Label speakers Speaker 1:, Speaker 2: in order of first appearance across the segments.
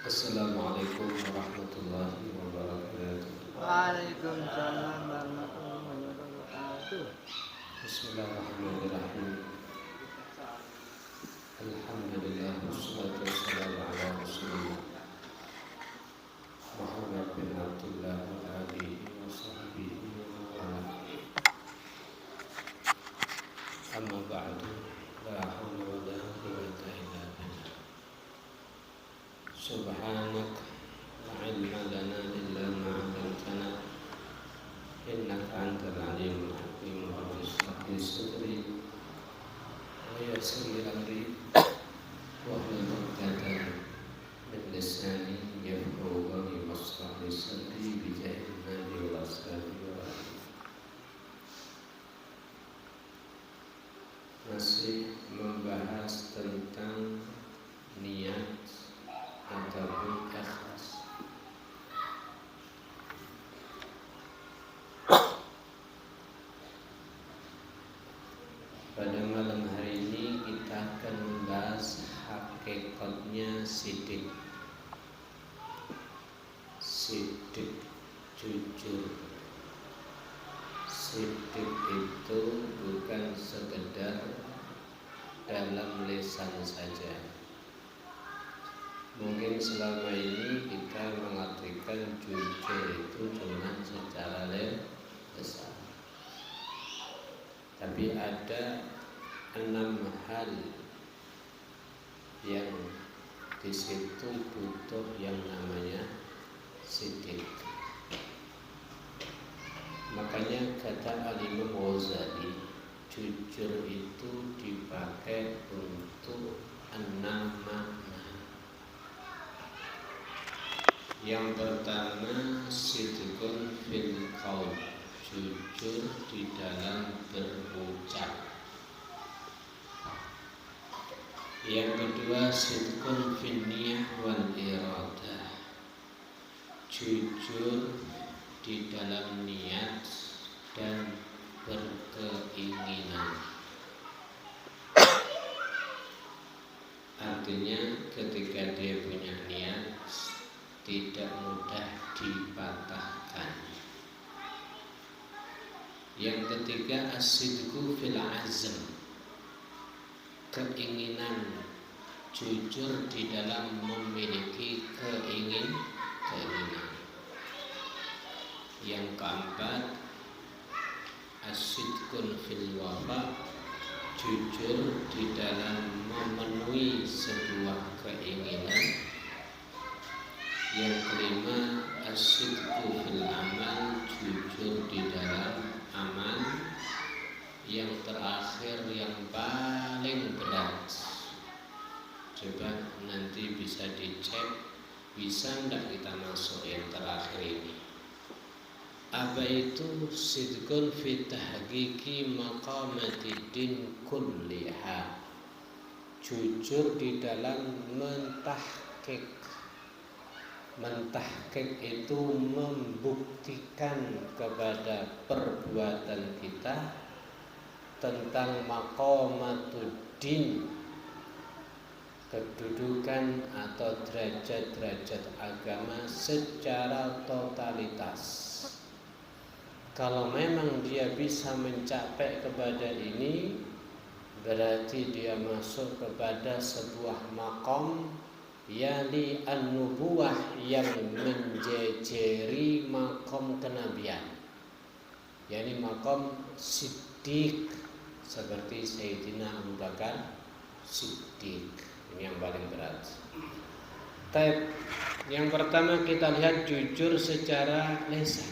Speaker 1: Assalamualaikum warahmatullahi wabarakatuh.
Speaker 2: Waalaikumsalam warahmatullahi wabarakatuh.
Speaker 1: Bismillahirrahmanirrahim. Alhamdulillah wassalatu wassalamu ala Rasulillah Muhammad bin Abdullah wa alihi wa sahbihi wa man wala. Amma ba'du. La haula wa la quwwata illa billah. Subhanak la ilma lana illa ma 'allamtana innaka antal alimul hakim. Rabbi shrah li sadri wa yassir li amri wahlul 'uqdatam min lisani yafqahu qawli washrah li sadri bi jahil nabi wal ashabi wa masih membahas tentang niat ataupun ikhlas. Pada malam hari ini kita akan membahas hakikatnya sidik. Sidik, jujur. Sidik itu bukan sekedar dalam lisan saja. Mungkin selama ini kita mengartikan jujur itu cuma secara lisan. Tapi ada 6 hal yang di situ butuh yang namanya sidik. Makanya kata Al-Imam Ghazali, jujur itu dipakai untuk 6 makna. Yang pertama, sidqun fil qaul, jujur di dalam berucap. Yang kedua, sidqun fin niyah wal iradah, jujur di dalam niat dan berkeinginan. Artinya ketika dia punya niat tidak mudah dipatahkan. Yang ketiga, as-sidqu fil azm, keinginan, jujur di dalam memiliki keinginan. Yang keempat, as-sidqun fil wafa, jujur di dalam memenuhi sebuah keinginan. Yang kelima, as-sidqu fil amal, jujur di dalam amal. Yang terakhir yang paling berat, coba nanti bisa dicek, bisa enggak kita masuk yang terakhir ini. Apa itu? Sidqun fi tahqiqi maqamatiddin kulliha, jujur di dalam mentahqiq. Mentahqiq itu membuktikan kepada perbuatan kita tentang maqamatuddin, kedudukan atau derajat-derajat agama secara totalitas. Kalau memang dia bisa mencapai kepada ini, berarti dia masuk kepada sebuah maqam yali an-nubuwah, yang menjejeri maqam kenabian, yakni maqam siddiq, seperti Sayyidina Abu Bakar Siddiq. Ini yang paling berat. Yang pertama kita lihat jujur secara lisan.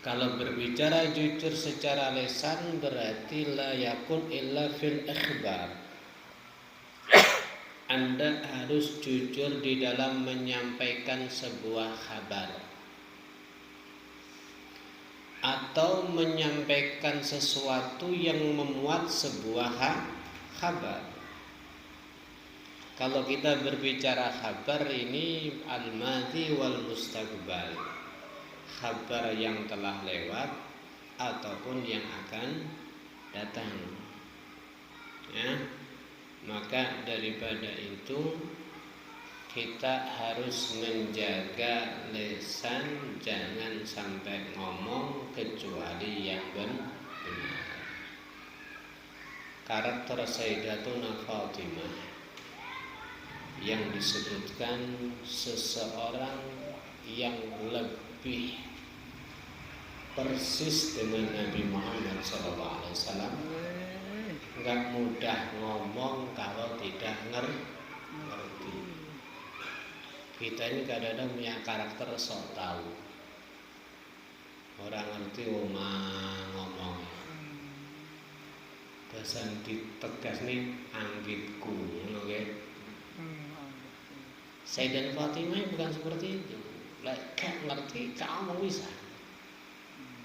Speaker 1: Kalau berbicara jujur secara lisan berarti la yakun illa fil ikhbar. Anda harus jujur di dalam menyampaikan sebuah kabar atau menyampaikan sesuatu yang memuat sebuah kabar. Kalau kita berbicara kabar ini al-madhi wal mustaqbal, kabar yang telah lewat ataupun yang akan datang. Ya, maka daripada itu kita harus menjaga lisan, jangan sampai ngomong kecuali yang benar. Karakter Sayyidatuna Fatimah yang disebutkan seseorang yang lebih persis dengan Nabi Muhammad SAW, nggak mudah ngomong kalau tidak ngerti. Kita ini kadang-kadang punya karakter sok tahu, orang ngerti ngomong. Dasan ditegas nih anggitku, oke? Sayyidatuna Fatimah bukan seperti itu. Gak ngerti, kamu bisa.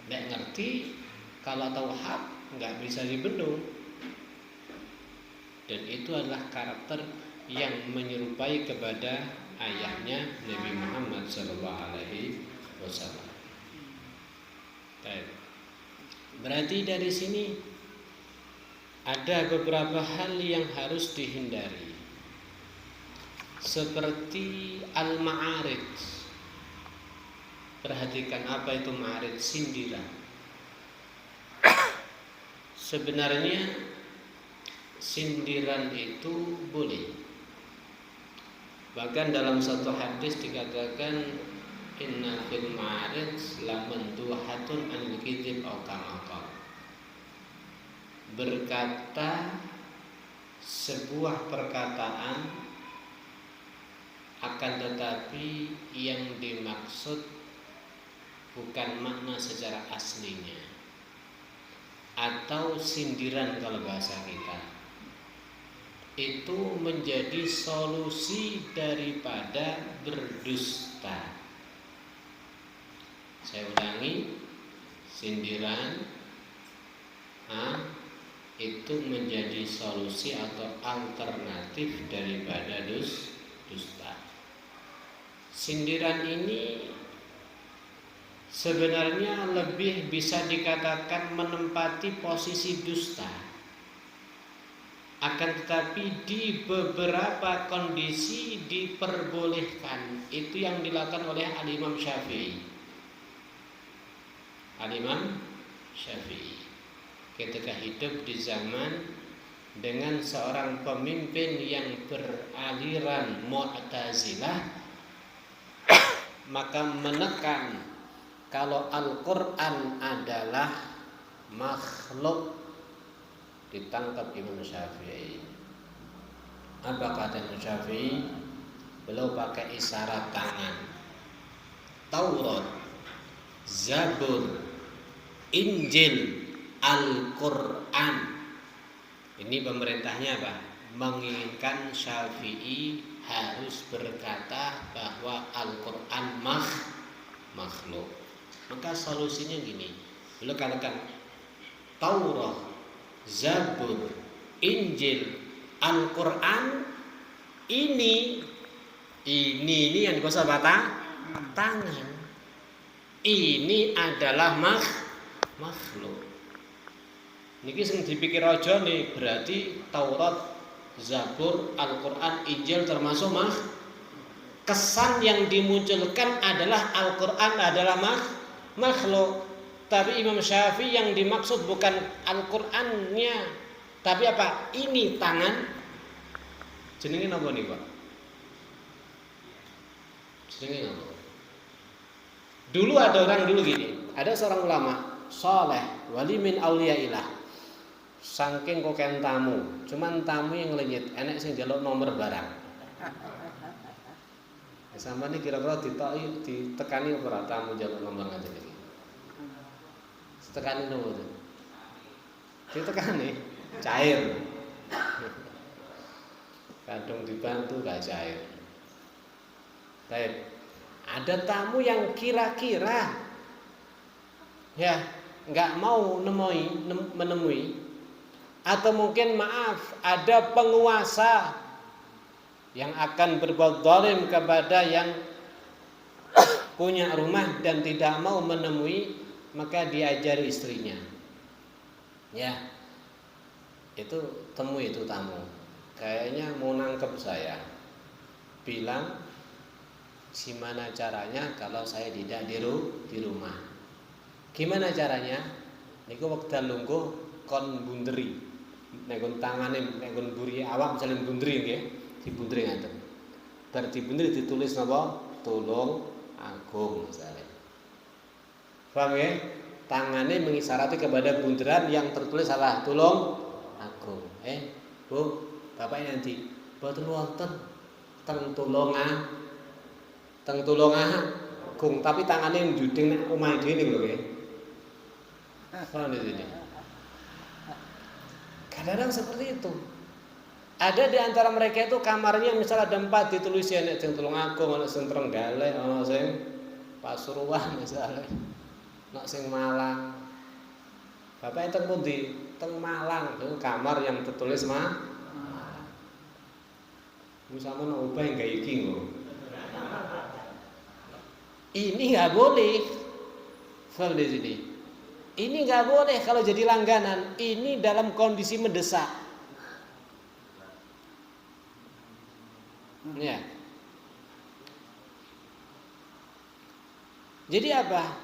Speaker 1: Gak ngerti, kalau tahu hak nggak bisa dibendung. Dan itu adalah karakter yang menyerupai kepada ayahnya Nabi Muhammad SAW. Berarti dari sini ada beberapa hal yang harus dihindari, seperti al-ma'arid. Perhatikan apa itu ma'arid, sindiran. Sebenarnya sindiran itu boleh. Bahkan dalam satu hadis dikatakan inna fil ma'arid la manduhatun anil kadzib aw kama qala. Berkata sebuah perkataan akan tetapi yang dimaksud bukan makna secara aslinya, atau sindiran kalau bahasa kita, itu menjadi solusi daripada berdusta. Saya ulangi, sindiran itu menjadi solusi atau alternatif daripada dusta. Sindiran ini sebenarnya lebih bisa dikatakan menempati posisi dusta. Akan tetapi di beberapa kondisi diperbolehkan. Itu yang dilakukan oleh Al-Imam Syafi'i. Al-Imam Syafi'i ketika hidup di zaman dengan seorang pemimpin yang beraliran Mu'tazilah, maka menekan kalau Al-Quran adalah makhluk. Ditangkap Imam Syafi'i. Apa kata Imam Syafi'i? Beliau pakai isyarat tangan. Taurat, Zabur, Injil, Al-Quran. Ini pemerintahnya apa? Menginginkan Syafi'i harus berkata bahwa Al-Quran makhluk. Maka solusinya gini, beliau katakan Taurat, Zabur, Injil, Al-Quran ini yang dikosa tangan. Ini adalah makhluk. Niki sing dipikir aja nih, berarti Taurat, Zabur, Al-Quran, Injil termasuk kesan yang dimunculkan adalah Al-Quran adalah makhluk. Tapi Imam Syafi'i yang dimaksud bukan Al-Qur'annya, tapi apa? Ini tangan. Jenenge napa nih, Pak? Jenenge napa? Dulu ada orang gini, ada seorang ulama saleh, wali min auliyaillah. Saking koken tamu, cuman tamu yang lenyit, enek sing njaluk nomor barang. Sampeyan kira-kira ditekani ora tamu njaluk nomor ngaten iki? Tekani nomor itu. Ditekani cair. Kadung dibantu gak cair. Baik. Ada tamu yang kira-kira ya nggak mau menemui, atau mungkin maaf ada penguasa yang akan berbuat zalim kepada yang punya rumah dan tidak mau menemui, maka diajari istrinya, ya itu temui itu tamu, kayaknya mau nangkep saya, bilang gimana caranya kalau saya tidak di rumah. Gimana caranya? Niku wekdal lungguh kon bunderi. Nek kon tangane nek kon mburi awak misalnya bunderi nggih, dibunderi ngaten. Bar dibunderi ditulis napa? Tulung Agung misalnya. Paham ya? Tangannya mengisarati kepada bunderan yang tertulis salah Tulung Agung. Bu, bapaknya nanti boten wonten teng Tulung Agung, tapi tangannya njuding nek omahe dhewe lho nggih. Paham di sini. Kadang-kadang seperti itu. Ada di antara mereka itu kamarnya misalnya ada 4 ditulis ya nek teng Tulung Agung, ana sing Trenggalek, ana sing Pasuruan misalnya. Nek sing Malang. Bapak teng pundi? Teng Malang, itu kamar yang tertulis Malang. Musama nek ubah enggak iki lho. Ini enggak boleh. Faham di sini. Ini enggak boleh kalau jadi langganan. Ini dalam kondisi mendesak. Ya. Jadi apa?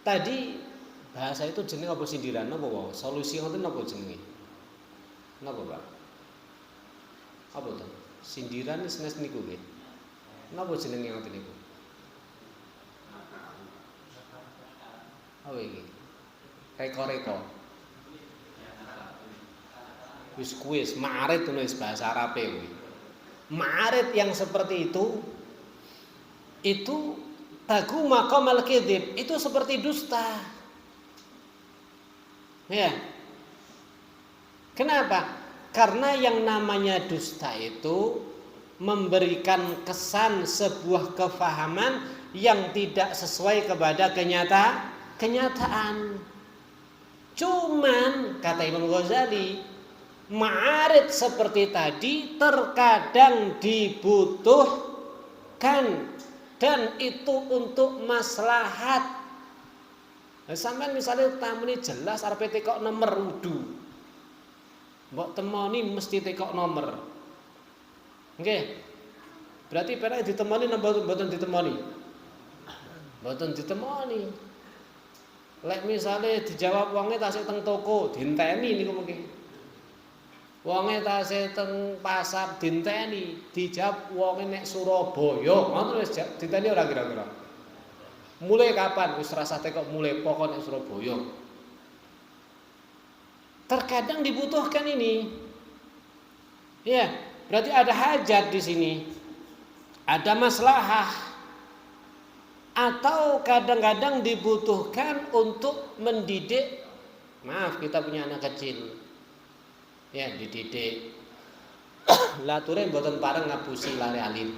Speaker 1: Tadi bahasa itu jeneng apa sindiran apa wae? Solusi ngoten apa jenenge? Napa, Pak? Apa to? Sindiran senes niku nggih. Napa jenenge ngoten niku? Apa iki? Reko-reko. Wis kuis ma'arid nulis bahasa Arabe kuwi. Ma'arid yang seperti itu tagu maqamal kadzib, itu seperti dusta. Ya. Kenapa? Karena yang namanya dusta itu memberikan kesan sebuah kefahaman yang tidak sesuai kepada kenyataan. Cuman kata Imam Ghazali, ma'arid seperti tadi terkadang dibutuhkan dan itu untuk maslahat. Sampeyan misalnya tamune jelas arep tekok nomor wudu. Mbok temoni mesti tekok nomor. Nggih. Berarti penak ditemoni napa mboten ditemoni? Mboten ditemoni. Lek misale dijawab wonge tasih teng toko, dinteni niku mungkin. Wonge tasih teng pasar dinteni, dijawab wonge nek Surabaya. Ngoten wis dinteni ora kira-kira. Mulai kapan? Wis rasa tekok mulai pokok nek Surabaya. Terkadang dibutuhkan ini. Ya, berarti ada hajat di sini. Ada maslahah. Atau kadang-kadang dibutuhkan untuk mendidik. Maaf, kita punya anak kecil. Ya, dididik. Lature mboten pareng ngapusi lare alit.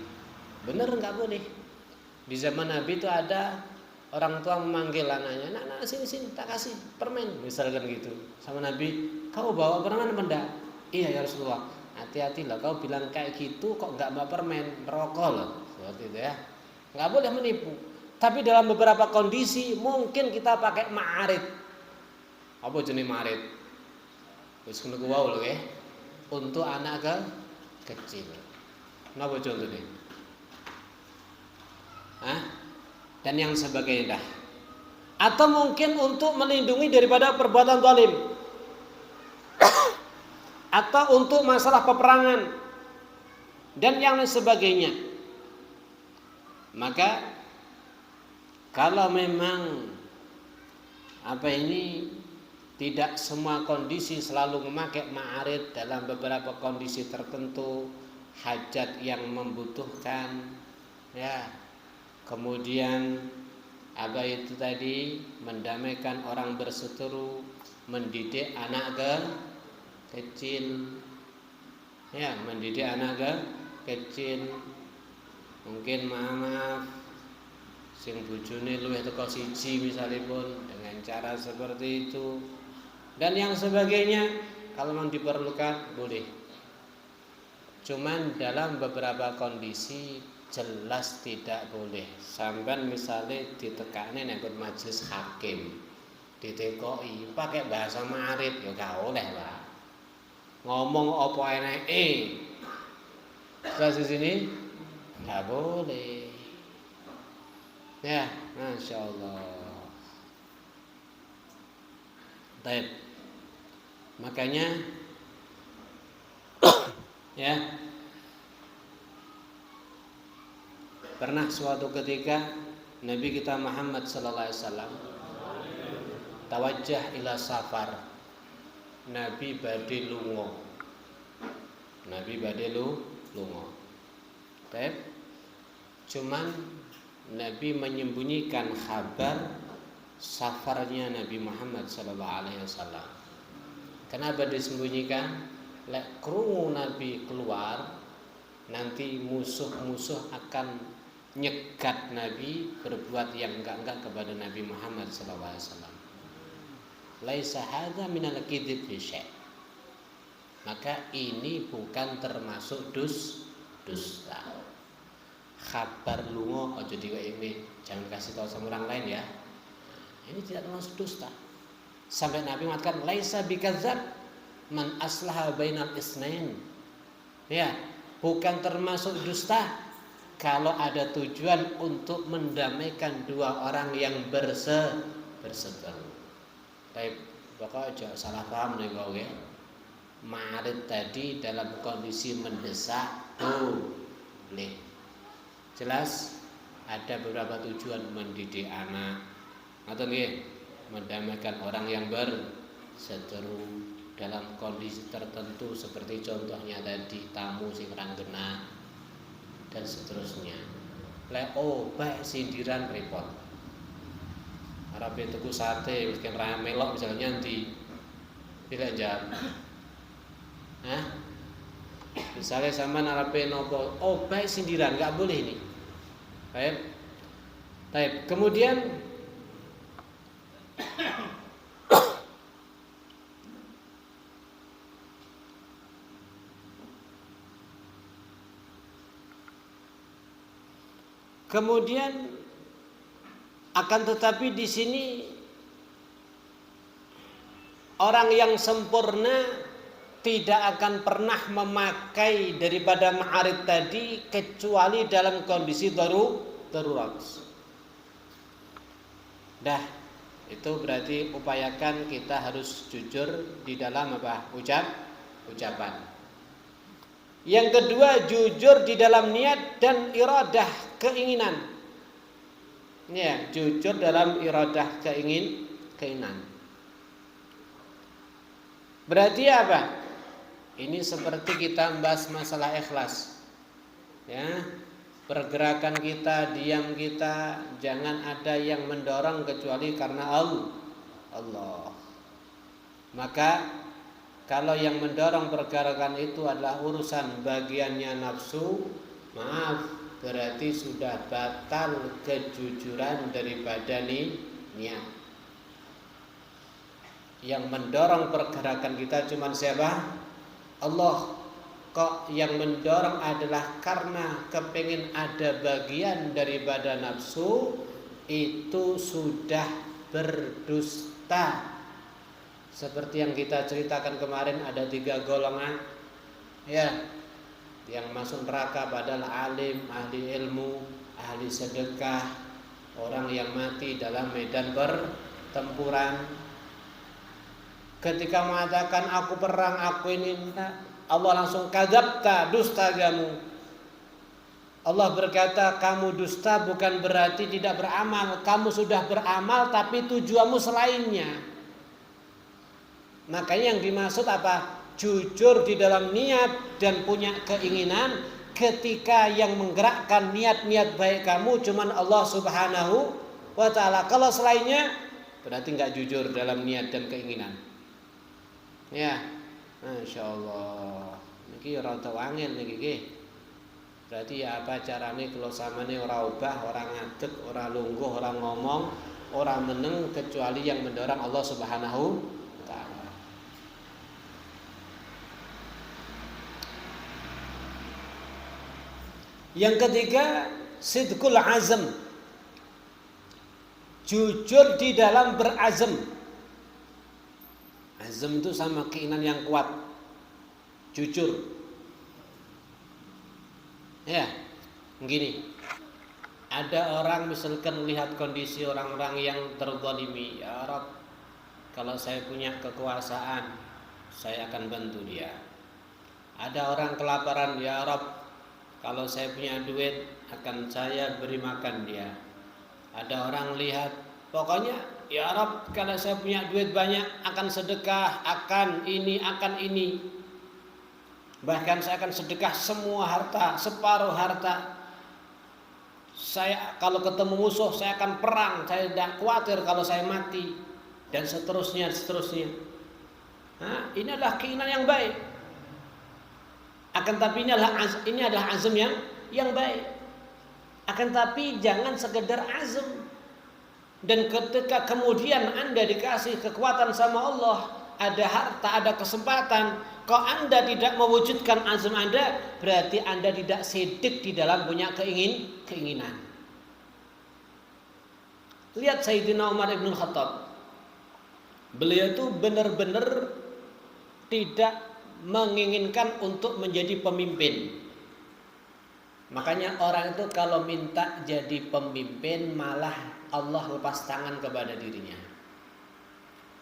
Speaker 1: Bener enggak boleh. Di zaman Nabi itu ada orang tua memanggil anaknya, "Nak, sini, tak kasih permen." Misalkan gitu. Sama Nabi, "Kau bawa permen apa enggak?" "Iya ya Rasulullah." "Hati-hati loh, kau bilang kayak gitu kok enggak bawa permen, merokok loh." Seperti itu ya. Enggak boleh menipu. Tapi dalam beberapa kondisi mungkin kita pakai ma'arid. Apa jenis ma'arid? Wis ngono ku wae lho ya. Untuk anak kecil. Napa contohnya? Dan yang sebagainya dah. Atau mungkin untuk melindungi daripada perbuatan zalim. Atau untuk masalah peperangan dan yang lain sebagainya. Maka kalau memang tidak semua kondisi selalu memakai ma'arid, dalam beberapa kondisi tertentu hajat yang membutuhkan, ya. Kemudian itu tadi mendamaikan orang berseteru, mendidik anak kecil, ya, mendidik anak kecil. Mungkin maaf sing bojone luwih teko siji misalipun dengan cara seperti itu. Dan yang sebagainya, kalau memang diperlukan boleh. Cuman dalam beberapa kondisi jelas tidak boleh. Sampai misalnya ditekani nek majelis hakim, ditekoki pakai bahasa ma'arid ya gak oleh lah. Ngomong apa eneke, Setelah di sini nggak boleh. Ya, masya Allah. Baik. Makanya ya, pernah suatu ketika Nabi kita Muhammad sallallahu alaihi wasallam tawajjah ila safar. Nabi badhe lunga. Nabi badhe lunga. Baik. Cuman Nabi menyembunyikan kabar safarnya Nabi Muhammad sallallahu alaihi wasallam. Kenapa disembunyikan? Lek krungu Nabi keluar, nanti musuh-musuh akan nyegat Nabi berbuat yang enggak-enggak kepada Nabi Muhammad sallallahu alaihi wasallam. Laisa hadza minal kadzib fi syai'. Maka ini bukan termasuk dusta. Kabar lunga aja diwewe, jangan kasih tahu sama orang lain ya. Ini tidak termasuk dusta. Sampai Nabi mengatakan laisa bikadzab man aslaha bainal isnain. Ya, bukan termasuk dusta kalau ada tujuan untuk mendamaikan dua orang yang berseteru. Tapi pokoknya salah paham nih kau ya. Marit tadi dalam kondisi mendesak boleh. Jelas ada beberapa tujuan mendidik anak atau nggih mendamaikan orang yang berseteru dalam kondisi tertentu seperti contohnya tadi tamu sing ranggena dan seterusnya. Baik sindiran repot. Arabe tuku sate wis kan melok misalnya nanti tidak jam. Misalnya sama arabe nopo, baik sindiran enggak boleh ini. Baik. Kemudian akan tetapi di sini orang yang sempurna tidak akan pernah memakai daripada ma'arid tadi kecuali dalam kondisi darurat. Dah, itu berarti upayakan kita harus jujur di dalam ucapan. Yang kedua, jujur di dalam niat dan iradah keinginan. Ya, jujur dalam iradah keinginan. Berarti apa? Ini seperti kita membahas masalah ikhlas. Ya, pergerakan kita, diam kita, jangan ada yang mendorong kecuali karena Allah. Maka kalau yang mendorong pergerakan itu adalah urusan bagiannya nafsu, maaf, berarti sudah batal kejujuran daripada niat. Yang mendorong pergerakan kita cuma siapa? Allah. Kok yang mendorong adalah karena kepingin ada bagian daripada nafsu, itu sudah berdusta. Seperti yang kita ceritakan kemarin, ada 3 golongan ya, yang masuk neraka adalah alim, ahli ilmu, ahli sedekah, orang yang mati dalam medan pertempuran. Ketika mengatakan aku perang, aku ini, Allah langsung kadzabta, dusta kamu. Allah berkata kamu dusta bukan berarti tidak beramal. Kamu sudah beramal tapi tujuanmu selainnya. Makanya yang dimaksud apa? Jujur di dalam niat dan punya keinginan. Ketika yang menggerakkan niat-niat baik kamu cuman Allah subhanahu wa ta'ala. Kalau selainnya berarti gak jujur dalam niat dan keinginan. Ya, Masya Allah. Ini rada wangil niki. Berarti ya apa caranya kalau samane ora ubah, ora ngadeg, ora lungguh, ora ngomong, ora meneng kecuali yang mendorong Allah subhanahu wa ta'ala. Yang ketiga, sidqul azm. Jujur di dalam berazam. Azam itu sama keinginan yang kuat. Jujur. Ya, begini. Ada orang misalkan melihat kondisi orang-orang yang terzalimi, ya Rabb, kalau saya punya kekuasaan, saya akan bantu dia. Ada orang kelaparan, ya Rabb, kalau saya punya duit, akan saya beri makan dia. Ada orang lihat, pokoknya, ya Rabb, kalau saya punya duit banyak, akan sedekah, akan ini, akan ini. Bahkan saya akan sedekah semua harta, separuh harta. Saya kalau ketemu musuh, saya akan perang, saya tidak khawatir kalau saya mati. Dan seterusnya. Nah, ini adalah keinginan yang baik. Akan tapi ini adalah azam yang baik. Akan tapi jangan sekedar azam. Dan ketika kemudian Anda dikasih kekuatan sama Allah, ada harta, ada kesempatan, kalau Anda tidak mewujudkan azam Anda, berarti Anda tidak sidik di dalam punya keinginan. Lihat Sayyidina Umar ibn Khattab. Beliau itu benar-benar tidak menginginkan untuk menjadi pemimpin. Makanya orang itu kalau minta jadi pemimpin, malah Allah lepas tangan kepada dirinya.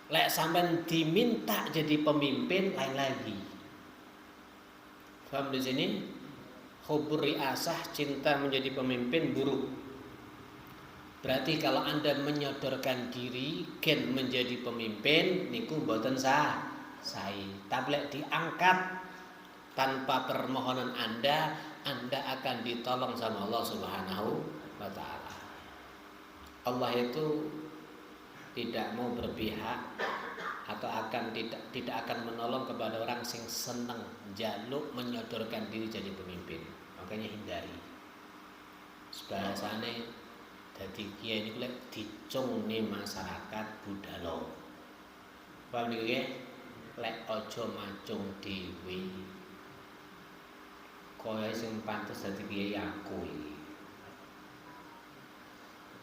Speaker 1: Lek sampean diminta jadi pemimpin, lain lagi. Paham di sini? Hubur riasah, cinta menjadi pemimpin, buruk. Berarti kalau Anda menyodorkan diri gen menjadi pemimpin, niku mboten sah. Tapi lek diangkat tanpa permohonan Anda akan ditolong sama Allah Subhanahu wa taala. Allah itu tidak mau berpihak atau tidak akan menolong kepada orang sing seneng jaluk menyodorkan diri jadi pemimpin. Makanya hindari. Bahasane dadi kiai niku lek dicungne masyarakat budalo. Paham nggih? Lek aja macung dhewe. Kaya sing pantes dadi kiai aku iki.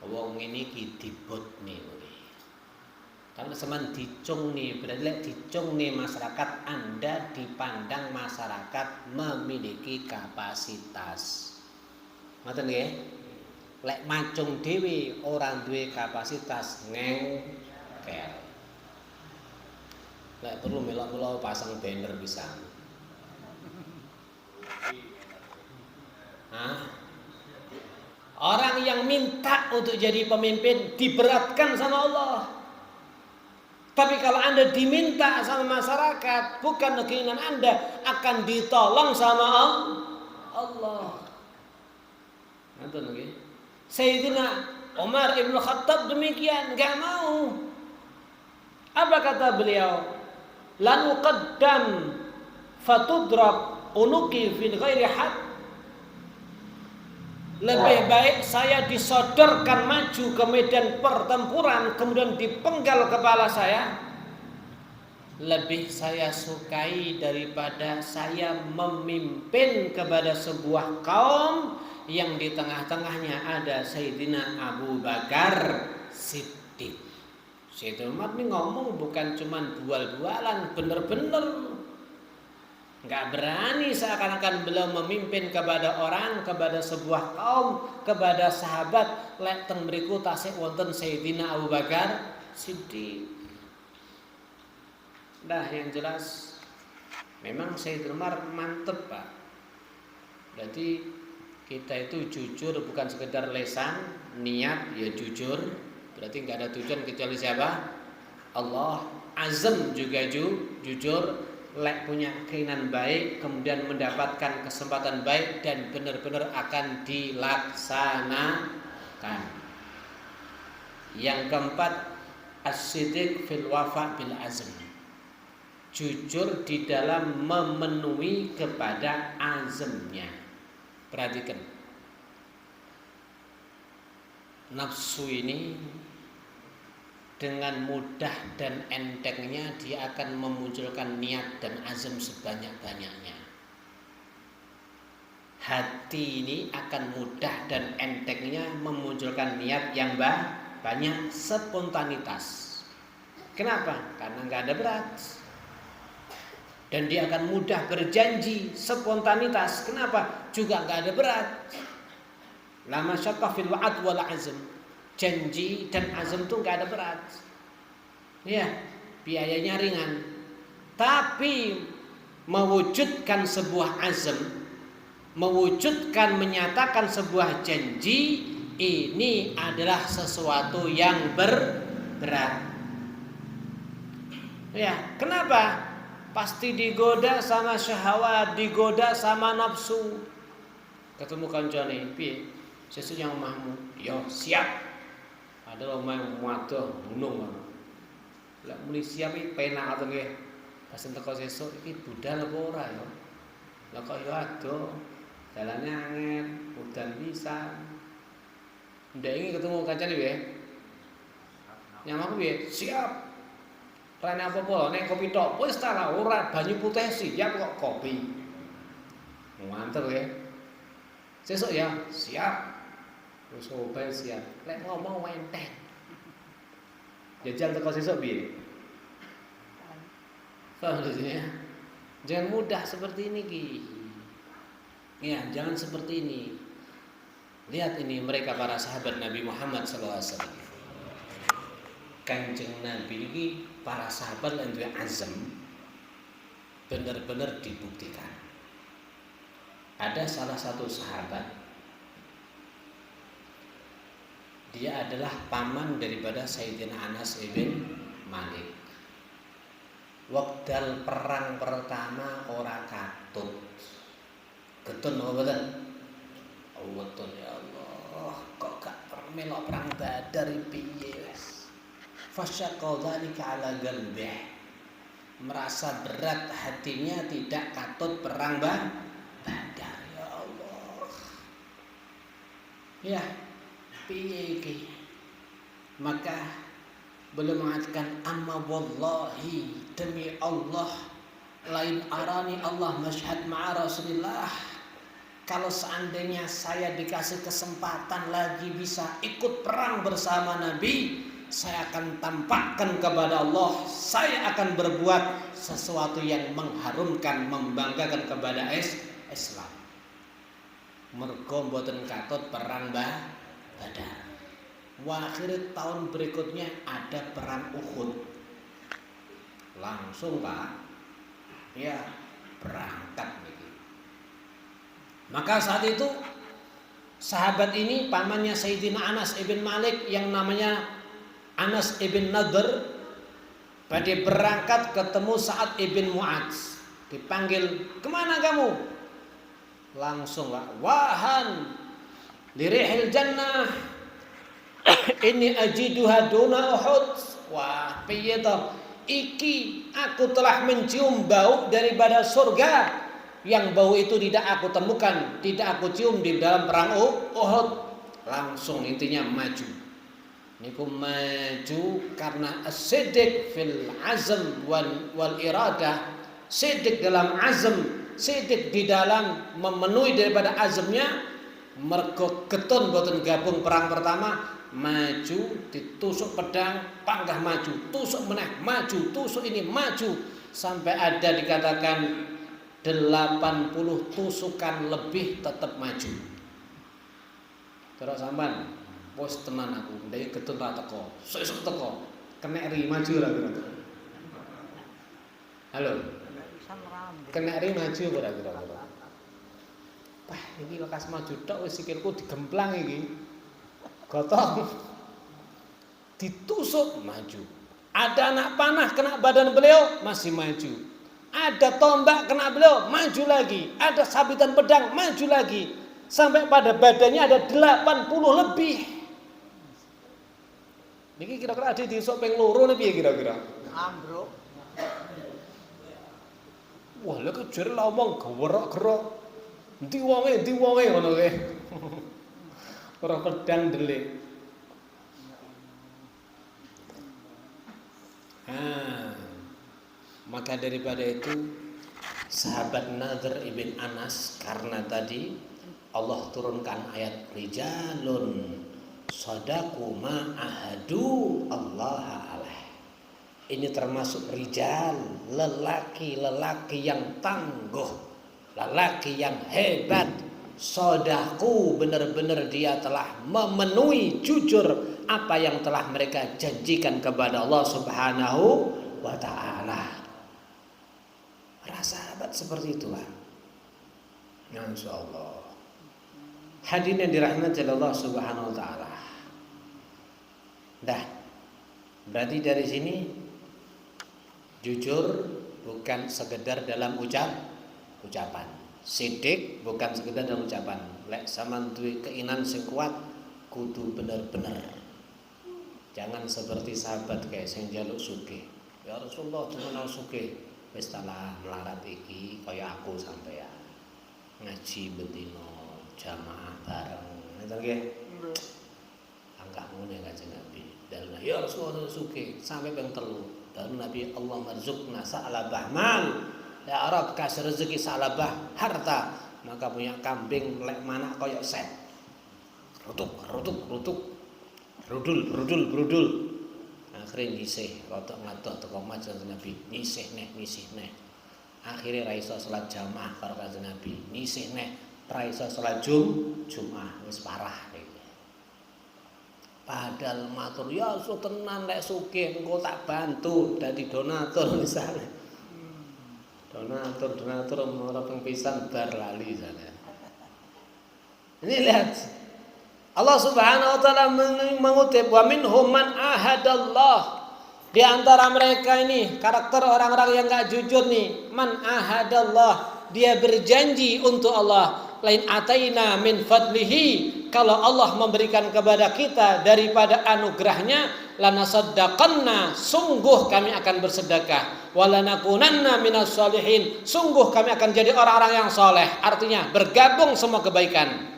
Speaker 1: Wong ngene iki dibutne kowe. Kalau semen dicungne, berarti lek dicungne masyarakat, Anda dipandang masyarakat memiliki kapasitas. Ngoten nggih? Lek macung dhewe orang duwe kapasitas ngengkel. Lek perlu melok kula pasang banner pisan. Orang yang minta untuk jadi pemimpin diberatkan sama Allah. Tapi kalau Anda diminta sama masyarakat, bukan keinginan Anda, akan ditolong sama Allah. Nonton nggih? Sayyidina Umar ibn Khattab demikian, enggak mau. Apa kata beliau? Lan uqaddam fatudrab unuqi fi ghairi had. Lebih baik saya disodorkan maju ke medan pertempuran kemudian dipenggal kepala saya. Lebih saya sukai daripada saya memimpin kepada sebuah kaum yang di tengah-tengahnya ada Sayyidina Abu Bakar Siddiq. Sayyidina Umar ini ngomong bukan cuma bual-bualan, bener-bener. Enggak berani seakan-akan beliau memimpin kepada orang, kepada sebuah kaum, kepada sahabat. Lek teng mriku tasik wonten Sayyidina Abu Bakar Siddiq. Nah, yang jelas memang Sayyidina Umar mantep, Pak. Berarti kita itu jujur bukan sekedar lesan, niat ya jujur. Berarti enggak ada tujuan kecuali siapa? Allah. Azam juga jujur. Lek punya keinginan baik, kemudian mendapatkan kesempatan baik dan benar-benar akan dilaksanakan. Yang keempat, as-siddiq fil wafa bil azm. Jujur di dalam memenuhi kepada azamnya. Perhatikan. Nafsu ini dengan mudah dan entengnya dia akan memunculkan niat dan azam sebanyak-banyaknya. Hati ini akan mudah dan entengnya memunculkan niat yang banyak, spontanitas. Kenapa? Karena nggak ada berat. Dan dia akan mudah berjanji, spontanitas. Kenapa? Juga nggak ada berat. La masyaqqa fil wa'd wal azm. Janji dan azam itu nggak ada berat. Ya, biayanya ringan. Tapi mewujudkan sebuah azam, mewujudkan, menyatakan sebuah janji, ini adalah sesuatu yang berat. Ya, kenapa? Pasti digoda sama syahwat, digoda sama nafsu. Ketemu kancane, piye? Sesuk yang omahmu. Yo, siap. Ada omah muadoh gunung. Lah muni siap iki penak atau nggih. Pas teko sesuk iki budal apa ora ya? Lah kok yo ado. Dalane angel, udan pisan. Ndak ingin ketemu kancane piye? Yang aku piye? Siap. Rene apa-apa, nek kopi tok wis ta lah, ora banyu putih siap kok kopi. Mantep ya. Sesuk ya, siap. Terus obat siap. Lek ngomong enteng. Jajal teko sesuk piye? Seharusnya jangan mudah seperti ini Ki. Ya, jangan seperti ini. Lihat ini mereka para sahabat Nabi Muhammad SAW. Kanjeng Nabi ini para sahabat yang duwe azam benar-benar dibuktikan. Ada salah satu sahabat, dia adalah paman daripada Sayyidina Anas ibn Malik. Wekdal perang pertama ora katut. Getun apa boten? Wetun ya Allah, kok gak melok perang Badar piye wis. Fasyaqqa dzalika ala qalbih. Merasa berat hatinya tidak katut perang Badar ya Allah. Ya, piye iki? Maka beliau mengatakan amma wallahi, demi Allah, lain arani Allah masyhad ma'a Rasulillah. Kalau seandainya saya dikasih kesempatan lagi bisa ikut perang bersama Nabi, saya akan tampakkan kepada Allah, saya akan berbuat sesuatu yang mengharumkan, membanggakan kepada Islam. Mergo mboten katut perang Badar. Akhir tahun berikutnya ada perang Uhud. Langsung Pak, ya berangkat. Maka saat itu sahabat ini pamannya Sayyidina Anas ibn Malik yang namanya Anas ibn Nadr pada berangkat ketemu Sa'ad ibn Mu'adz. Dipanggil, kemana kamu? Langsung Pak, wahan lirihil jannah ini ajiduha duna Uhud. Wah, piye to? Iki aku telah mencium bau daripada surga. Yang bau itu tidak aku temukan, tidak aku cium di dalam perang Uhud. Langsung intinya maju. Niku maju karena as-sidq fil azm wal iradah. Sidq dalam azm, sidq di dalam memenuhi daripada azmnya. Mergo getun boten gabung perang pertama, maju ditusuk pedang, panggah maju, tusuk meneh, maju, tusuk ini maju, sampai ada dikatakan 80 tusukan lebih tetap maju. Terus sampean, wis tenan aku, ndek getun ra teko, sesuk teko, kena ri maju ora kira-kira. Halo. Kena ri maju ora kira-kira. Wah, iki lekas maju tok wis sikilku digemplang iki. Gotong. Ditusuk maju. Ada anak panah kena badan beliau masih maju. Ada tombak kena beliau, maju lagi. Ada sabitan pedang, maju lagi. Sampai pada badannya ada 80 lebih. Niki kira-kira ada diusuk ping loro piye kira-kira?
Speaker 2: Ambruk.
Speaker 1: Wah, lha kok jare ngomong gewerok-gerok. Endi wonge ngono kae. Ora pedang delik. Maka daripada itu sahabat Nadr ibn Anas, karena tadi Allah turunkan ayat rijalun sadaqu ma ahadu Allah alaih. Ini termasuk rijal, lelaki-lelaki yang tangguh, lelaki yang hebat. Sodaku, benar-benar dia telah memenuhi jujur apa yang telah mereka janjikan kepada Allah Subhanahu wa ta'ala. Para sahabat seperti itulah. Insya Allah. Hadirin yang dirahmati Allah Subhanahu wa ta'ala. Dah. Berarti dari sini jujur bukan sekedar dalam ucapan. Sidik bukan sekedar dalam ucapan. Lek sampean duwe keinginan sing kuat kudu bener-bener. Jangan seperti sahabat kayak sing njaluk sugih. Ya Rasulullah jenengan sugih. Wis talah melarat iki kaya aku sampean. Ngaji bendino jamaah bareng. Ngoten nggih. Angka ngono Kanjeng Nabi. Dan ya Rasulullah sugih sampai ping 3. Dan Nabi Allah marzukna sa'labah mal. Ya Arab kasih rezeki sa'labah harta, maka punya kambing lek mana koyok set. Rutuk. Rudul. Akhirnya nyisih rotok ngatok teko majen Nabi. Nyisih neh. Akhirnya ra iso salat jamaah karo Kanjeng Nabi. Nyisih neh ra iso salat Jumat wis parah iki. Padahal matur ya so tenan lek sugih engko tak bantu dadi donatur misalnya. Donatur ora ping pisan bar lali sana. Ini lihat. Allah Subhanahu wa taala mengutip wa minhum man ahadallah. Di antara mereka ini karakter orang-orang yang enggak jujur nih, man ahadallah, dia berjanji untuk Allah, lain ataina min fadlihi, kalau Allah memberikan kepada kita daripada anugerahnya, lanasaddaqanna, sungguh kami akan bersedekah, walanakunanna minas sholihin, sungguh kami akan jadi orang-orang yang soleh. Artinya bergabung semua kebaikan.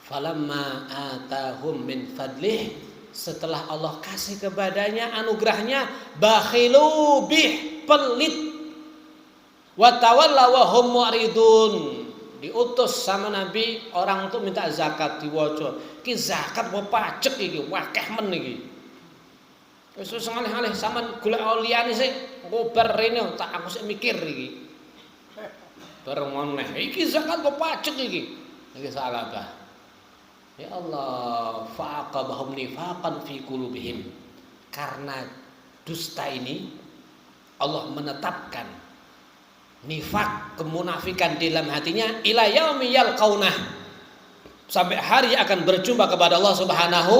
Speaker 1: Falamma atahum min fadlih, setelah Allah kasih kepadanya anugerahnya, bakhilu bih, pelit, wa tawalla wa hum mu'ridun. Diutus sama Nabi orang untuk minta zakat diwaca. Ki zakat apa pajak iki, wakeh men iki. Wis ngalih-alih sampean golek liyane sik, engko bar rene tak aku sik mikir iki. Bareng meneh, iki zakat apa pajak iki? Iki salah bah. Ya Allah, fa'aqabahum nifaqan fi qulubihim. Karena dusta ini Allah menetapkan nifak, kemunafikan di dalam hatinya ila yaumi yalqaunah, sampai hari akan berjumpa kepada Allah Subhanahu